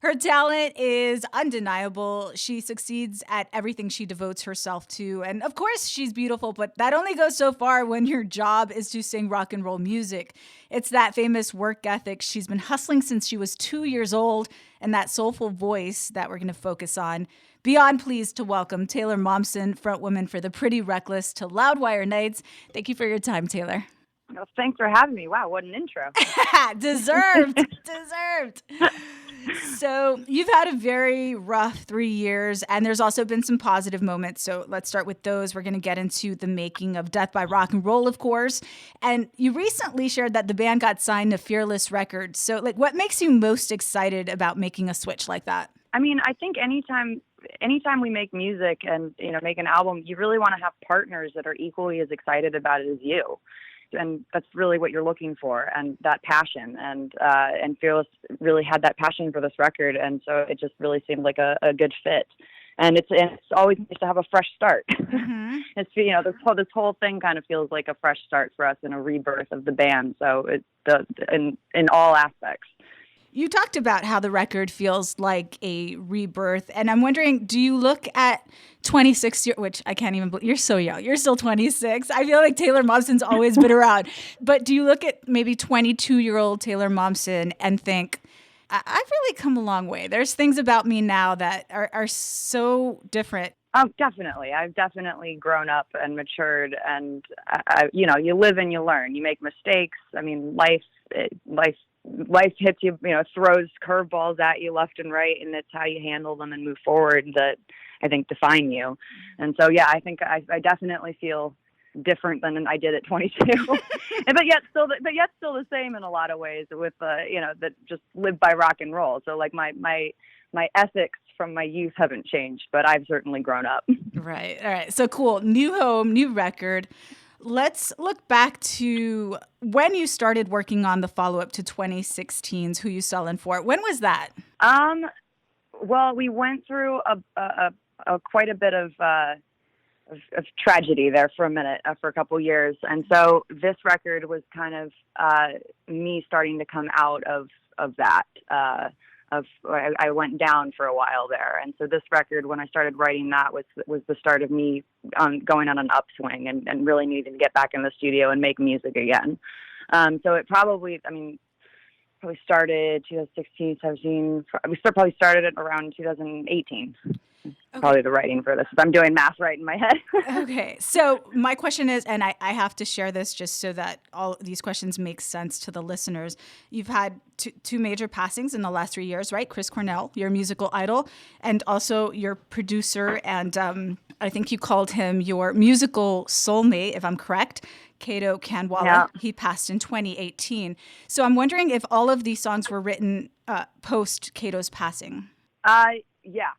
Her talent is undeniable. She succeeds at everything she devotes herself to. And of course, she's beautiful, but that only goes so far when your job is to sing rock and roll music. It's that famous work ethic. She's been hustling since she was 2 years old, and that soulful voice that we're going to focus on. Beyond pleased to welcome Taylor Momsen, frontwoman for the Pretty Reckless, to Loudwire Nights. Thank you for your time, Taylor. Well, thanks for having me. Wow, what an intro. Deserved. Deserved. So you've had a very rough 3 years, and there's also been some positive moments. So let's start with those. We're going to get into the making of Death by Rock and Roll, of course. And you recently shared that the band got signed to Fearless Records. So what makes you most excited about making a switch like that? I mean, I think anytime we make music and, make an album, you really want to have partners that are equally as excited about it as you. And that's really what you're looking for, and that passion. And Fearless really had that passion for this record, and so it just really seemed like a good fit. And it's always nice to have a fresh start. Mm-hmm. It's this whole thing kind of feels like a fresh start for us and a rebirth of the band. So in all aspects. You talked about how the record feels like a rebirth, and I'm wondering, do you look at 26 years, which I can't even believe, you're so young, you're still 26. I feel like Taylor Momsen's always been around, but do you look at maybe 22-year-old Taylor Momsen and think, I've really come a long way. There's things about me now that are so different. Oh, definitely. I've definitely grown up and matured, and you live and you learn. You make mistakes. I mean, life hits you, throws curveballs at you left and right, and it's how you handle them and move forward that I think define you. And so, yeah, I think I definitely feel different than I did at 22, but yet still the same in a lot of ways with, that just live by rock and roll. So like my ethics from my youth haven't changed, but I've certainly grown up. Right. All right. So cool. New home, new record. Let's look back to when you started working on the follow-up to 2016's Who You Sellin' For. When was that? Well, we went through a quite a bit of tragedy there for a minute, for a couple years. And so this record was kind of me starting to come out of that. I went down for a while there, and so this record, when I started writing that, was the start of me going on an upswing and really needing to get back in the studio and make music again. So it probably started 2016, 17. We probably started it around 2018. Okay. Probably the writing for this. I'm doing math right in my head. Okay. So my question is, and I have to share this just so that all these questions make sense to the listeners. You've had two major passings in the last 3 years, right? Chris Cornell, your musical idol, and also your producer, and I think you called him your musical soulmate, if I'm correct, Kato Kanwala. Yeah. He passed in 2018. So I'm wondering if all of these songs were written post Kato's passing. Yeah.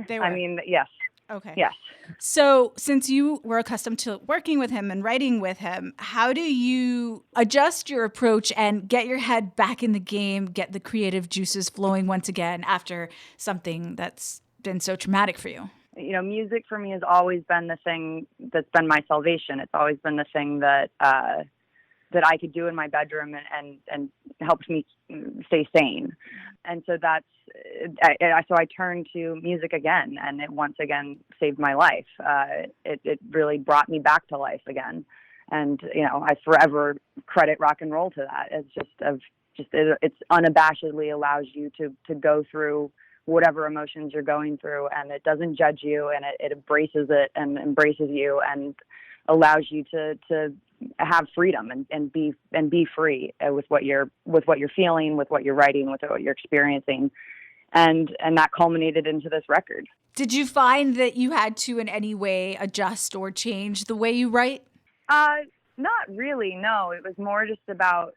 They were. I mean, yes. Okay. Yes. So since you were accustomed to working with him and writing with him, how do you adjust your approach and get your head back in the game, get the creative juices flowing once again after something that's been so traumatic for you? Music for me has always been the thing that's been my salvation. It's always been the thing that I could do in my bedroom and helped me stay sane. And so so I turned to music again, and it once again saved my life. It really brought me back to life again. And, I forever credit rock and roll to that. It's unabashedly allows you to go through whatever emotions you're going through, and it doesn't judge you, and it embraces it and embraces you and allows you to have freedom and be free with what you're feeling, with what you're writing, with what you're experiencing. And that culminated into this record. Did you find that you had to in any way adjust or change the way you write? Not really, no. It was more just about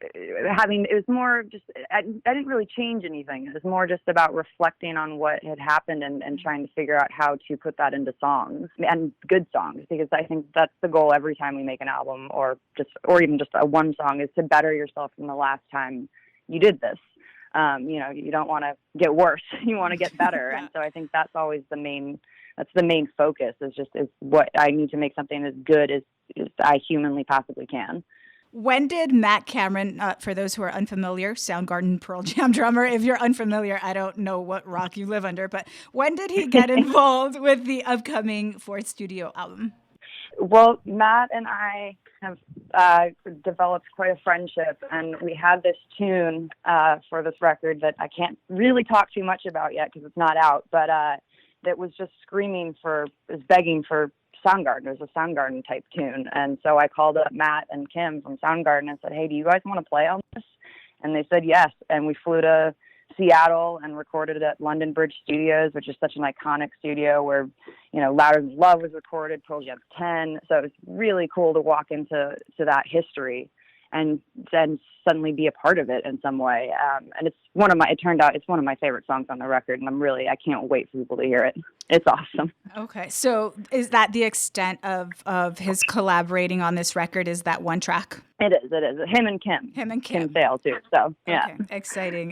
I didn't really change anything. It was more just about reflecting on what had happened and trying to figure out how to put that into songs, and good songs, because I think that's the goal every time we make an album or even just a one song, is to better yourself from the last time you did this. You don't want to get worse. You want to get better. Yeah. And so I think that's always the main focus is what I need to make something as good as I humanly possibly can. When did Matt Cameron, for those who are unfamiliar, Soundgarden Pearl Jam drummer, if you're unfamiliar, I don't know what rock you live under, but when did he get involved with the upcoming fourth studio album? Well, Matt and I have developed quite a friendship, and we had this tune for this record that I can't really talk too much about yet because it's not out, but that was just begging for Soundgarden. It was a Soundgarden type tune. And so I called up Matt and Kim from Soundgarden and said, hey, do you guys want to play on this? And they said yes. And we flew to Seattle and recorded at London Bridge Studios, which is such an iconic studio where, Louder Than Love was recorded, Pearl Jam's 10. So it was really cool to walk into that history and then suddenly be a part of it in some way. And it turned out it's one of my favorite songs on the record, and I can't wait for people to hear it. It's awesome. Okay. So is that the extent of his collaborating on this record? Is that one track? It is. Him and Kim. Kim Sale too. So yeah. Okay. Exciting.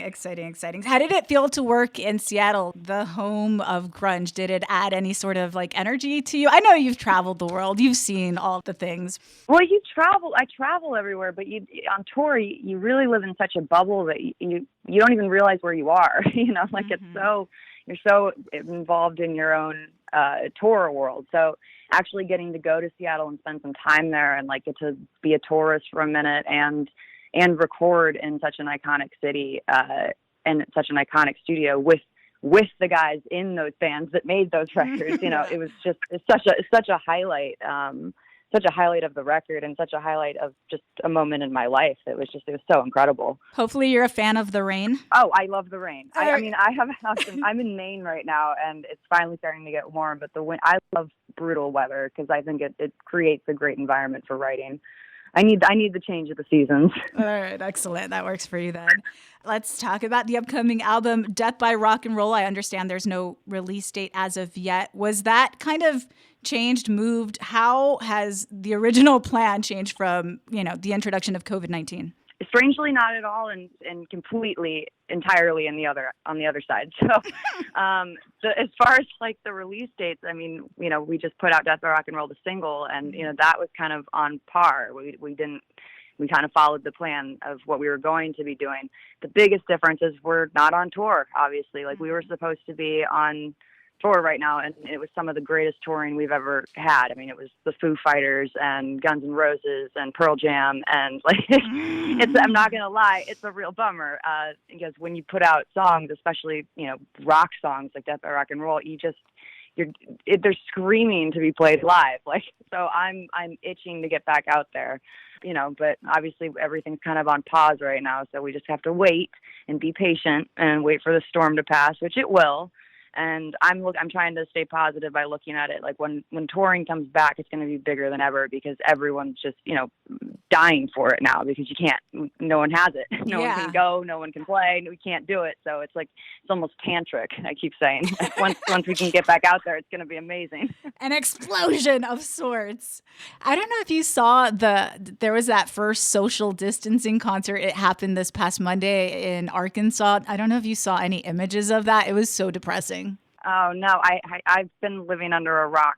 How did it feel to work in Seattle, the home of grunge? Did it add any sort of energy to you? I know you've traveled the world. You've seen all the things. Well, I travel everywhere, but on tour, you really live in such a bubble that you don't even realize where you are. It's you're so involved in your own tour world. So actually getting to go to Seattle and spend some time there and get to be a tourist for a minute and record in such an iconic city and such an iconic studio with the guys in those bands that made those records. It was just it's such a highlight. Such a highlight of the record and such a highlight of just a moment in my life. It was so incredible. Hopefully you're a fan of the rain. Oh, I love the rain. I mean, I have a house. I'm in Maine right now, and it's finally starting to get warm. But I love brutal weather because I think it creates a great environment for writing. I need the change of the seasons. All right, excellent. That works for you then. Let's talk about the upcoming album, Death by Rock and Roll. I understand there's no release date as of yet. Was that kind of changed, moved? How has the original plan changed from, the introduction of COVID-19? Strangely, not at all, and entirely on the other side. So, as far as the release dates, I mean, we just put out Death by Rock and Roll, the single, and that was kind of on par. We kind of followed the plan of what we were going to be doing. The biggest difference is we're not on tour, obviously. We were supposed to be on tour right now, and it was some of the greatest touring we've ever had. I mean, it was the Foo Fighters and Guns N' Roses and Pearl Jam, and I'm not gonna lie, it's a real bummer because when you put out songs, especially rock songs like Death by Rock and Roll, they're screaming to be played live. So I'm itching to get back out there, but obviously everything's kind of on pause right now, so we just have to wait and be patient and wait for the storm to pass, which it will. And I'm trying to stay positive by looking at it. When touring comes back, it's going to be bigger than ever because everyone's just, dying for it now because no one has it. No one can go, no one can play, we can't do it. So it's almost tantric, I keep saying. Once we can get back out there, it's going to be amazing. An explosion of sorts. I don't know if you saw there was that first social distancing concert. It happened this past Monday in Arkansas. I don't know if you saw any images of that. It was so depressing. Oh, no, I've been living under a rock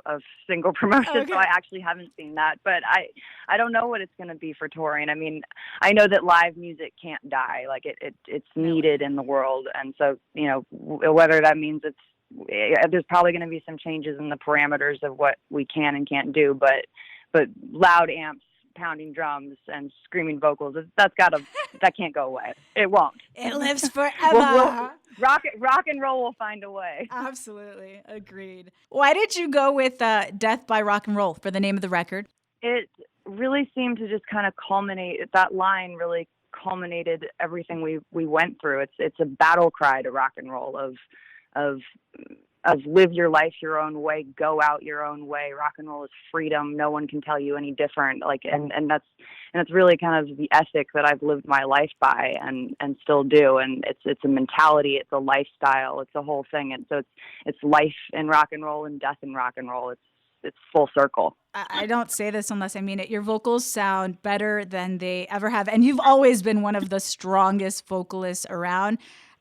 of single promotion, okay. So I actually haven't seen that. But I don't know what it's going to be for touring. I mean, I know that live music can't die. It's needed in the world. And so, whether that means there's probably going to be some changes in the parameters of what we can and can't do. But loud amps, pounding drums and screaming vocals, that can't go away. It won't. It lives forever. Rock and roll will find a way. Absolutely. Agreed. Why did you go with Death by Rock and Roll for the name of the record? It really seemed to just kind of culminate. That line really culminated everything we went through. It's a battle cry to rock and roll of live your life your own way, go out your own way. Rock and roll is freedom. No one can tell you any different. And that's really kind of the ethic that I've lived my life by and still do. And it's a mentality, it's a lifestyle, it's a whole thing. And so it's life in rock and roll and death in rock and roll. It's full circle. I don't say this unless I mean it. Your vocals sound better than they ever have. And you've always been one of the strongest vocalists around.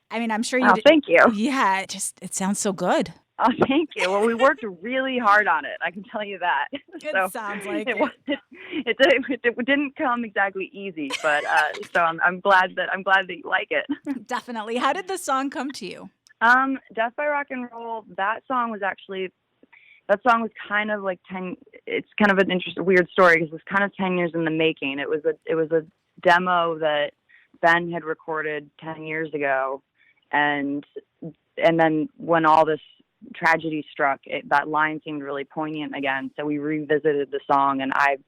I mean, I'm sure you thank you. Yeah, it sounds so good. Oh, thank you. Well, we worked really hard on it. I can tell you that. It sounds like it. It didn't come exactly easy, but so I'm glad that you like it. Definitely. How did the song come to you? Death by Rock and Roll. That song was kind of like 10. It's kind of an interesting, weird story because it was kind of 10 years in the making. It was a demo that Ben had recorded 10 years ago, and then when all this tragedy struck, that line seemed really poignant again. So we revisited the song, and I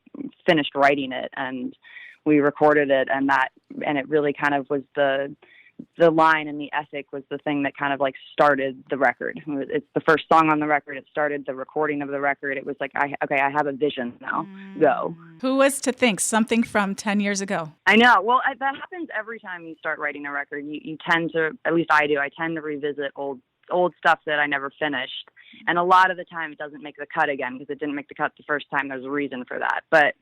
finished writing it, and we recorded it, and it really kind of was the line and the ethic was the thing that kind of like started the record. It's the first song on the record. It started the recording of the record. It was like, I have a vision now. Go. Who was to think something from 10 years ago? I know. Well, that happens every time you start writing a record. You tend to, at least I do, I tend to revisit old stuff that I never finished. And a lot of the time it doesn't make the cut again because it didn't make the cut the first time. There's a reason for that. But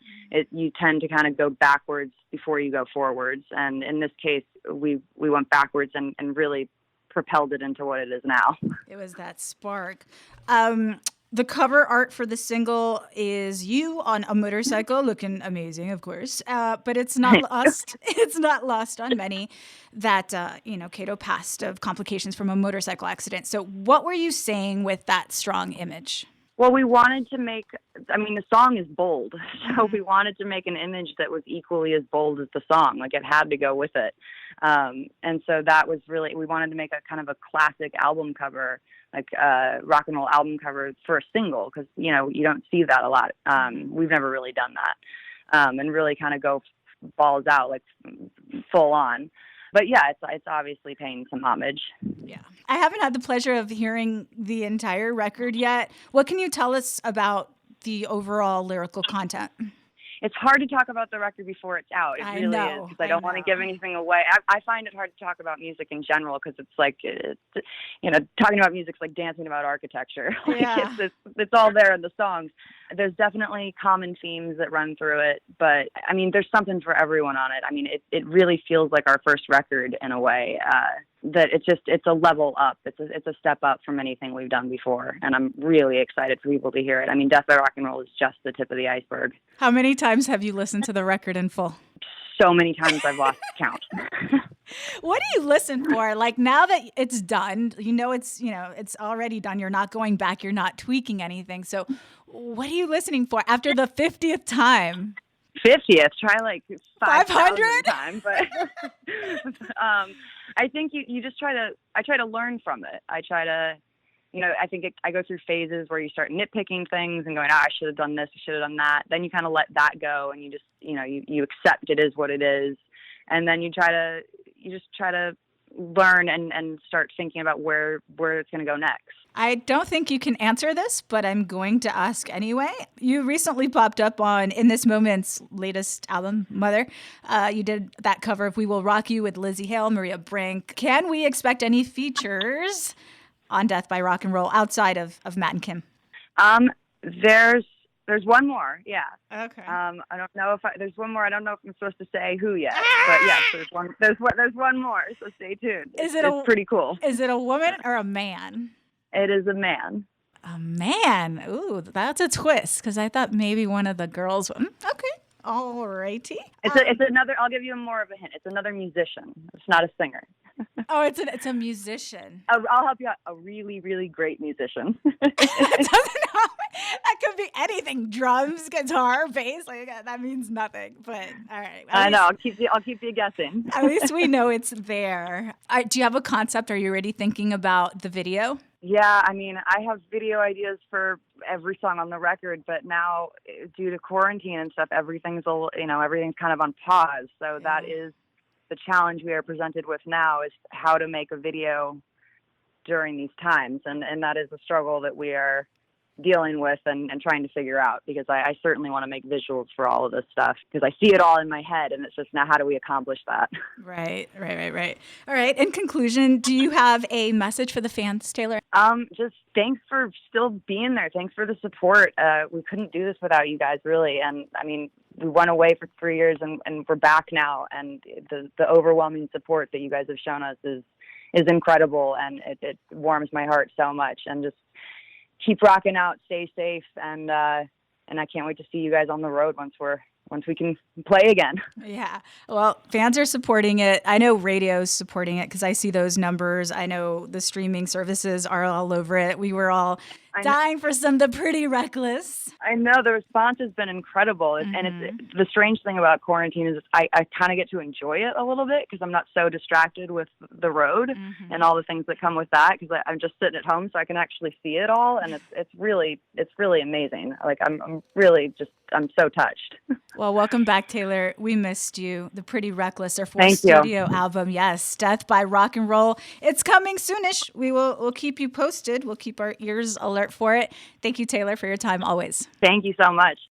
you tend to kind of go backwards before you go forwards. And in this case, we went backwards and really propelled it into what it is now. It was that spark. The cover art for the single is you on a motorcycle, looking amazing, of course. But it's not lost. It's not lost on many that Kato passed of complications from a motorcycle accident. So, what were you saying with that strong image? Well, we wanted to make. The song is bold, so we wanted to make an image that was equally as bold as the song. Like it had to go with it, and so that was really. We wanted to make a kind of a classic album cover. Like rock and roll album cover for a single, because you don't see that a lot. We've never really done that, and really kind of go balls out, like full on. But yeah, it's obviously paying some homage. Yeah, I haven't had the pleasure of hearing the entire record yet. What can you tell us about the overall lyrical content? It's hard to talk about the record before it's out. It really is, because I don't want to give anything away. I find it hard to talk about music in general because it's like, talking about music's like dancing about architecture. Yeah. It's all there in the songs. There's definitely common themes that run through it, but there's something for everyone on it. It really feels like our first record in a way. That it's a level up. It's a step up from anything we've done before, and I'm really excited for people to hear it. Death by Rock and Roll is just the tip of the iceberg. How many times have you listened to the record in full? So many times I've lost count. What do you listen for? Like now that it's done, it's already done. You're not going back. You're not tweaking anything. So what are you listening for after the 50th time? 50th, try like 500 times, but I think you just I try to learn from it. I try to, I go through phases where you start nitpicking things and going, I should have done this, I should have done that. Then you kind of let that go and you just, you accept it is what it is. And then you just try to learn and start thinking about where it's going to go next. I don't think you can answer this, but I'm going to ask anyway. You recently popped up on In This Moment's latest album, Mother. You did that cover of We Will Rock You with Lizzie Hale, Maria Brink. Can we expect any features on Death by Rock and Roll outside of Matt and Kim? There's one more, yeah. Okay. I don't know if there's one more. I don't know if I'm supposed to say who yet, but yes, there's one. There's one more. So stay tuned. It's pretty cool. Is it a woman or a man? It is a man. A man. Ooh, that's a twist. Because I thought maybe one of the girls. Okay. All righty. It's another. I'll give you more of a hint. It's another musician. It's not a singer. Oh, it's a musician. I'll help you out. A really, really great musician. That could be anything. Drums, guitar, bass. Like that means nothing. But all right. I know. I'll keep you guessing. At least we know it's there. Do you have a concept? Are you already thinking about the video? Yeah, I have video ideas for every song on the record, but now due to quarantine and stuff, everything's kind of on pause. So that is the challenge we are presented with now, is how to make a video during these times. And that is a struggle that we are dealing with and trying to figure out, because I certainly want to make visuals for all of this stuff, because I see it all in my head, and it's just now how do we accomplish that? Right. All right. In conclusion, do you have a message for the fans, Taylor? Just thanks for still being there. Thanks for the support. We couldn't do this without you guys, really. And we went away for 3 years and we're back now, and the overwhelming support that you guys have shown us is incredible, and it warms my heart so much. And just keep rocking out, stay safe, and I can't wait to see you guys on the road once we can play again. Yeah. Well, fans are supporting it. I know radio's supporting it because I see those numbers. I know the streaming services are all over it. We were all dying for some The Pretty Reckless. I know the response has been incredible. And it's the strange thing about quarantine is I kind of get to enjoy it a little bit because I'm not so distracted with the road and all the things that come with that, because I'm just sitting at home so I can actually see it all. And it's really amazing. Like I'm so touched. Well, welcome back, Taylor. We missed you. The Pretty Reckless, their fourth studio album. Yes, Death by Rock and Roll. It's coming soonish. We'll keep you posted. We'll keep our ears alert for it. Thank you, Taylor, for your time always. Thank you so much.